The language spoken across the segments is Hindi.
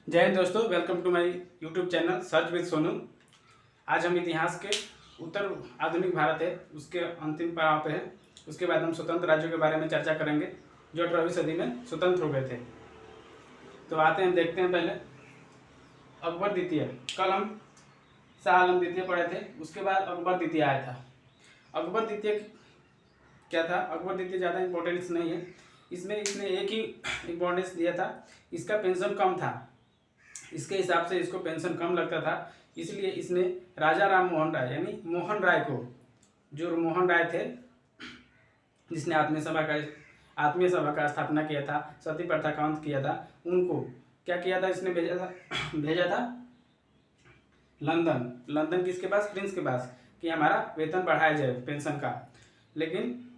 जय हिंद दोस्तों, welcome to my YouTube channel search with Sonu. आज हम इतिहास के उत्तर आधुनिक भारत है उसके अंतिम पड़ाव पे हैं। उसके बाद हम स्वतंत्र राज्यों के बारे में चर्चा करेंगे जो 18वीं सदी में स्वतंत्र हो गए थे। तो आते हैं, देखते हैं। पहले अकबर द्वितीय। कल हम शाह आलम द्वितीय पढ़े थे, उसके बाद अकबर द्वितीय आया था। अकबर द्वितीय क्या था? अकबर द्वितीय ज़्यादा इंपॉर्टेंस नहीं है इसमें। इसने एक ही इम्पोर्टेंस दिया था, इसका पेंशन कम था। इसके हिसाब से इसको पेंशन कम लगता था, इसलिए इसने राजा राम मोहन राय यानी मोहन राय को, जो मोहन राय थे जिसने आत्मीय सभा का स्थापना किया था, सती प्रथा का अंत किया था, उनको क्या किया था? इसने भेजा था लंदन किसके पास? प्रिंस के पास, कि हमारा वेतन बढ़ाया जाए पेंशन का। लेकिन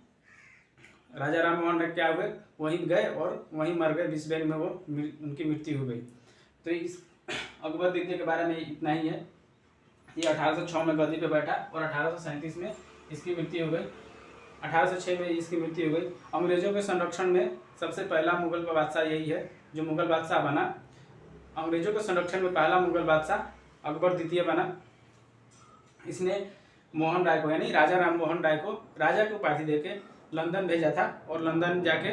राजा राम मोहन राय क्या हुए? वहीं गए और वहीं मर गए। बिस्बेन में वो उनकी मृत्यु हो गई। तो इस अकबर द्वितीय के बारे में इतना ही है। ये 1806 में गद्दी पे बैठा और 1837 में इसकी मृत्यु हो गई। 1806 में इसकी मृत्यु हो गई। अंग्रेजों के संरक्षण में सबसे पहला मुगल बादशाह यही है जो मुगल बादशाह बना। अंग्रेजों के संरक्षण में पहला मुगल बादशाह अकबर द्वितीय बना। इसने मोहन राय को यानी राजा राम मोहन राय को राजा की उपाधि देके लंदन भेजा था और लंदन जाके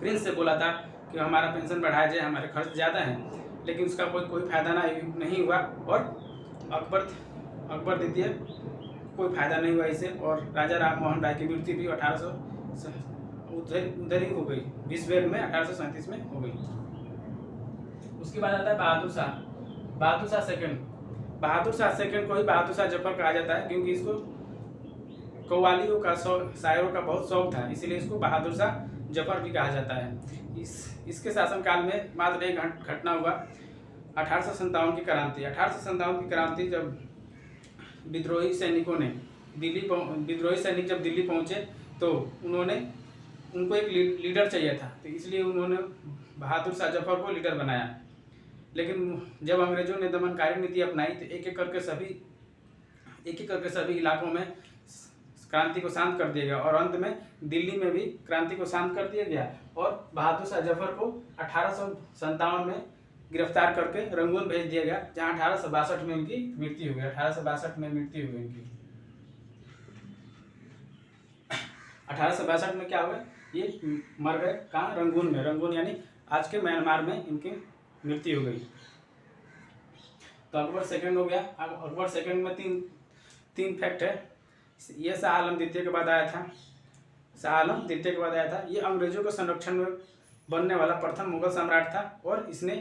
प्रिंस से बोला था कि हमारा पेंशन बढ़ाया जाए, हमारे खर्च ज़्यादा हैं। लेकिन उसका कोई फायदा नहीं हुआ और अकबर द्वितीय कोई फायदा नहीं हुआ इससे, और राजा राम मोहन राय की मृत्यु भी 1800 उधर ही हो गई, बिस्बेन में 1837 में हो गई। उसके बाद आता है बहादुर शाह सेकंड। बहादुर शाह सेकंड को ही बहादुर शाह जफर कहा जाता है, क्योंकि इसको कव्वालियों का शायरों का बहुत शौक था, इसीलिए इसको बहादुर शाह जफर भी कहा जाता है। इसके शासनकाल में मात्र एक घटना हुआ, 1857 की क्रांति। 1857 की क्रांति जब विद्रोही सैनिक जब दिल्ली पहुंचे तो उनको एक लीडर चाहिए था, तो इसलिए उन्होंने बहादुर शाह जफर को लीडर बनाया। लेकिन जब अंग्रेजों ने दमनकारी नीति अपनाई तो एक एक करके सभी इलाकों में क्रांति को शांत कर दिया गया और अंत में दिल्ली में भी क्रांति को शांत कर दिया गया। और बहादुर शाह जफर को 1857 में गिरफ्तार करके रंगून भेज दिया गया, जहां 1862 में उनकी मृत्यु हो गई। 1862 में मृत्यु हो गई उनकी। 1862 में क्या हुआ? ये मर गए। कहाँ? रंगून में। रंगून यानी आज के म्यांमार में इनकी मृत्यु हो गई। तो अकबर सेकंड हो गया। अब अकबर सेकंड में तीन फैक्ट है। ये शाह आलम द्वितीय के बाद आया था। ये अंग्रेजों के संरक्षण में बनने वाला प्रथम मुगल सम्राट था और इसने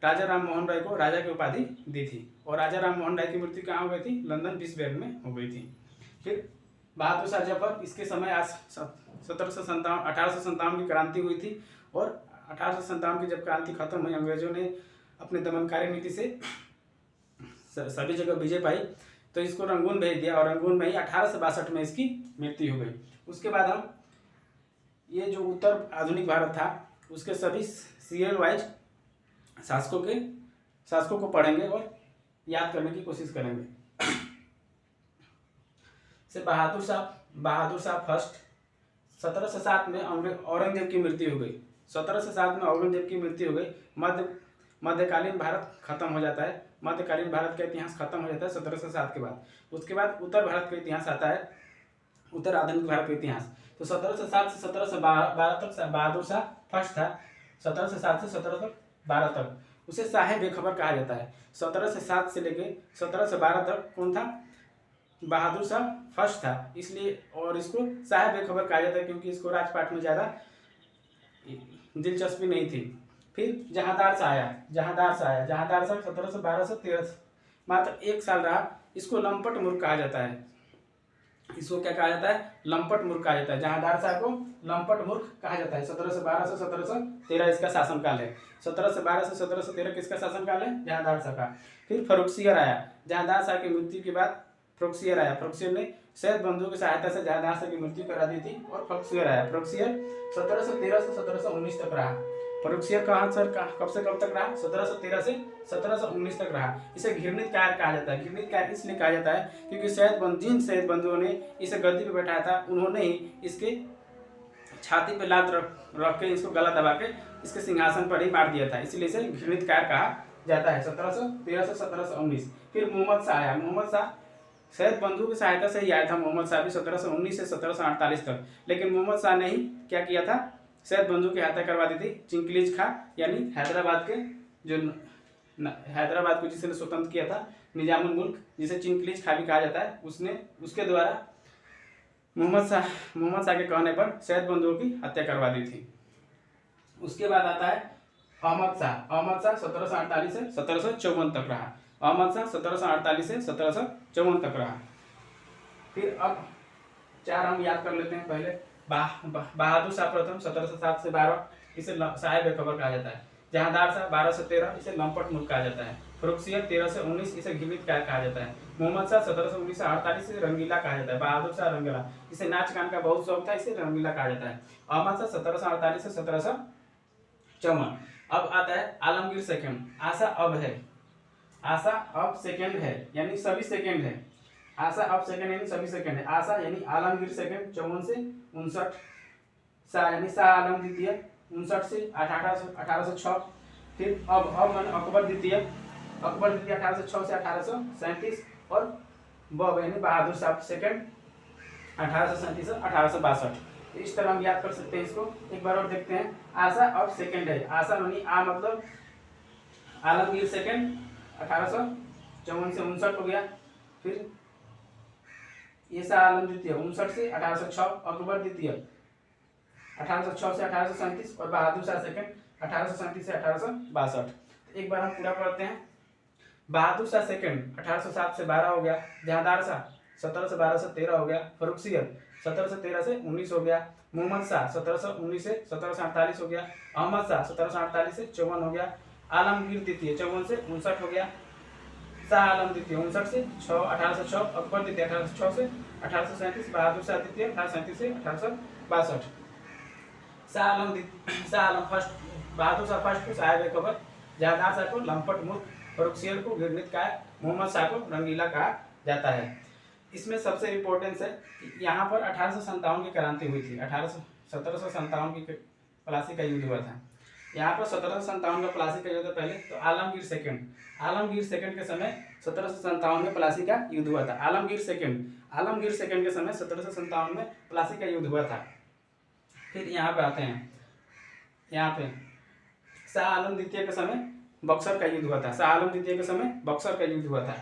राजा राम मोहन राय को राजा की उपाधि दी थी। और राजा राम मोहन राय की मृत्यु कहाँ हो गई थी? लंदन बिस्बेन में हो गई थी। फिर बहादुर शाह जफर, इसके समय 1857 की क्रांति हुई थी और 1857 की जब क्रांति खत्म हुई, अंग्रेजों ने अपने दमनकारी नीति से सभी जगह विजय पाई, तो इसको रंगून भेज दिया और रंगून में ही 1862 में इसकी मृत्यु हो गई। उसके बाद हम ये जो उत्तर आधुनिक भारत था उसके सभी सीरियल वाइज शासकों को पढ़ेंगे और याद करने की कोशिश करेंगे। से बहादुर शाह फर्स्ट। 1707 में औरंगजेब की मृत्यु हो गई। 1707 में औरंगजेब की मृत्यु हो गई। मध्यकालीन भारत खत्म हो जाता है। मध्यकालीन भारत का इतिहास खत्म हो जाता है 1707 के बाद। उसके बाद उत्तर भारत का इतिहास आता है, उत्तर आधुनिक भारत का इतिहास। तो 1707 से 1712 तक बहादुर शाह फर्स्ट था। 1707 से 1712 तक उसे शाह बेखबर कहा जाता है। 1707 से लेके 1712 तक कौन था? बहादुर शाह फर्स्ट था, इसलिए और इसको शाह बेखबर कहा जाता है क्योंकि इसको राजपाट में ज़्यादा दिलचस्पी नहीं थी। फिर जहांदार शाह 1712 से 13 मात्र एक साल रहा। इसको लंपट मूर्ख कहा जाता है। इसको क्या कहा जाता है? लंपट मूर्ख कहा जाता है। जहांदार शाह को लंपट मूर्ख कहा जाता है। 1712 से 1713 इसका शासनकाल है। 1712 से 1713 किसका शासनकाल है? जहांदार शाह का। फिर फर्रुखसियर आया। जहांदार शाह की मृत्यु के बाद फर्रुखसियर आया। फर्रुखसियर ने सैयद बंधुओं की सहायता से जहांदार शाह की मृत्यु करा दी थी और फर्रुखसियर आया। फर्रुखसियर 1713 से 1719 तक रहा। फर्रुखसियर कब से कब तक रहा? 1713 से 1719 तक रहा। इसे घृणितकार कहा जाता है। घृणितकार इसलिए कहा जाता है क्योंकि जिन सैयद बंधुओं ने इसे गद्दी पे बैठाया था, उन्होंने ही इसके छाती पे लात रख के इसको गला दबा के इसके सिंहासन पर ही मार दिया था, इसलिए इसे घृणित कायर कहा जाता है। 1713 से 1719। फिर मोहम्मद शाह आया। मोहम्मद शाह सैयद बंधु की सहायता से ही आया था। मोहम्मद शाह भी 1719 से 1748 तक। लेकिन मोहम्मद शाह ने ही क्या किया था, सैयद बंधु की हत्या करवा दी थी। चिंगलीज खां यानी हैदराबाद के जो हैदराबाद को जिसने स्वतंत्र किया था, निजामुल मुल्क जिसे चिंगलीज खां भी कहा जाता है, उसके द्वारा मोहम्मद शाह के कहने पर सैयद बंधु की हत्या करवा दी थी। उसके बाद आता है अहमद शाह। अहमद शाह 1748 से 1754 तक रहा। अहमद शाह 1748 से 1754 तक रहा। फिर अब 4 हम याद कर लेते हैं। पहले बहादुर शाह प्रथम 1707 से 12, इसे साहिब खबर कहा जाता है। जहांदार शाह 12 से 13, इसे लंपट मुल्क कहा जाता है। फर्रुखसियत 13 से 19, इसे घृणित कायर कहा जाता है। मोहम्मद शाह 1719 से 48, इसे रंगीला कहा जाता है। बहादुर शाह रंगीला, इसे नाच गान का बहुत शौक था, इसे रंगीला कहा जाता है। अहमद शाह 1748 से 1754। अब आता है आलमगीर सेकंड। आशा अब है, आशा अब सेकंड है यानी सभी सेकंड है। आशा अब सेकंड यानी सभी सेकंड है। आशा यानी आलमगीर सेकंड 54 से 59। शाह यानी शाह आलम द्वितीय 59 से 1806। फिर अब मन अकबर द्वितीय 1806 से 1837। और बब यानी बहादुर शाह सेकंड 1837 से 1862। इस तरह हम याद कर सकते हैं इसको। एक बार और देखते हैं। आशा अब सेकंड है। आशा यानी आ मतलब आलमगीर सेकंड 1854 से 59 हो गया। फिर ये शाह आलम द्वितीय 59 से 1806। अकबर द्वितीय 1806 से 1837। और बहादुर शाह सेकंड 1837 से 1862। एक बार हम पूरा पढ़ते हैं। बहादुर शाह सेकंड 1807 से 12 हो गया। जहांदार शाह 17 से 12 से 13 हो गया। फर्रुखसियत 17 से 13 से 19 हो गया। मोहम्मद शाह 1719 से 1748 हो गया। अहमद शाह 1748 से 54 हो गया। आलमगीर द्वितीय 54 से 59 हो गया। शाह आलम द्वितीय 59 से 1806। अकबर द्वितीय 1806 से 1837। बहादुर शाह द्वितीय 1837 से 1862। शाह आलम फर्स्ट, बहादुर शाह फर्स्ट को साहिब खबर, जहांदार शाह को लंपट मुल्क, फर्रुखसियत को घृणित कायर, मोहम्मद शाह को रंगीला कहा जाता है। इसमें सबसे इम्पोर्टेंस है कि यहाँ पर 1857 की क्रांति हुई थी। 1757 की प्लासी का युद्ध हुआ था। यहाँ पर 1757 का प्लासी का युद्ध पहले तो आलमगीर सेकंड के समय 1757 में प्लासी का युद्ध हुआ था। आलमगीर सेकंड के समय 1757 में प्लासी का युद्ध हुआ था। फिर यहाँ पे आते हैं। यहाँ पे शाह आलम द्वितीय के समय बक्सर का युद्ध हुआ था। शाह आलम द्वितीय के समय बक्सर का युद्ध हुआ था।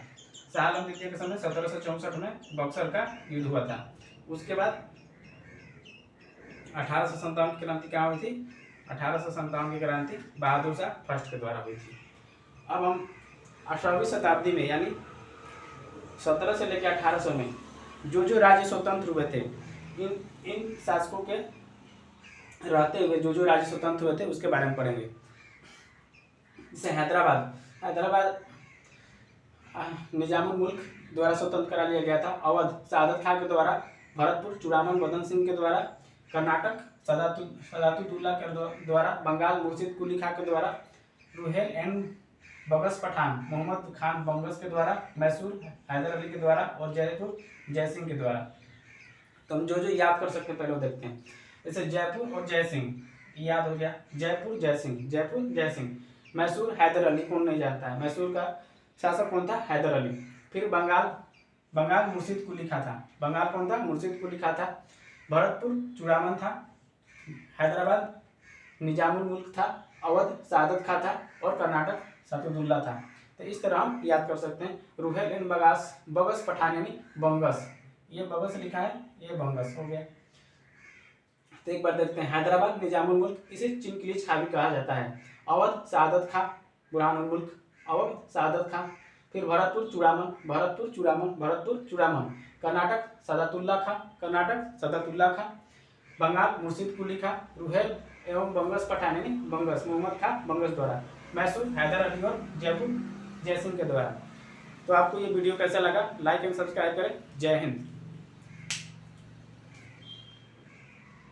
शाह आलम द्वितीय के समय 1764 में बक्सर का युद्ध हुआ था। उसके बाद 1857 की क्रांति कहाँ हुई थी? 1857 की क्रांति बहादुर शाह फर्स्ट के द्वारा हुई थी। अब हम 18वीं शताब्दी में यानी 17 से लेकर 1800 में जो राज्य स्वतंत्र हुए थे, इन शासकों के रहते हुए जो राज्य स्वतंत्र हुए थे उसके बारे में पढ़ेंगे। जैसे हैदराबाद निजामुल मुल्क द्वारा स्वतंत्र करा लिया गया था। अवध सादत खां के द्वारा। भरतपुर चूड़ामन बदन सिंह के द्वारा। कर्नाटक सदातुल्लाह के द्वारा। बंगाल मुर्शिद कुली खां के द्वारा। रुहेल एंड बगस पठान मोहम्मद खान बंगस के द्वारा। मैसूर हैदर अली के द्वारा। और जयपुर जयसिंह के द्वारा। तो हम जो याद कर सकते हैं पहले वो देखते हैं। जैसे जयपुर और जयसिंह याद हो गया। जयपुर जयसिंह। मैसूर हैदर अली, कौन नहीं जानता है। मैसूर का शासक कौन था? हैदर अली। फिर बंगाल मुर्शिद कुली खां था। बंगाल कौन था? मुर्शिद कुली खां था। भरतपुर चूड़ामन था। हैदराबाद निजामुल मुल्क था। अवध सादत खां था। और कर्नाटक सतुदुल्ला था। तो इस तरह हम याद कर सकते हैं। रुहेल एंड बगस पठान यानी बंगस, ये बगस लिखा है, ये बंगस हो गया। तो एक बार देखते हैं। हैदराबाद निजामुल मुल्क, इसे चिंगलीज खां भी कहा जाता है। अवध सादत खां बुरहानुल मुल्क, अवध सादत खां। फिर भरतपुर चूड़ामन। कर्नाटक सदातुल्ला खां। बंगाल मुर्शिद कुली खां। रुहेल एवं बंगस पठान यानी बंगस मोहम्मद खां बंगस द्वारा। मैसूर हैदर अली और जयपुर जयसिंह के द्वारा। तो आपको ये वीडियो कैसा लगा? लाइक एंड सब्सक्राइब करें। जय हिंद।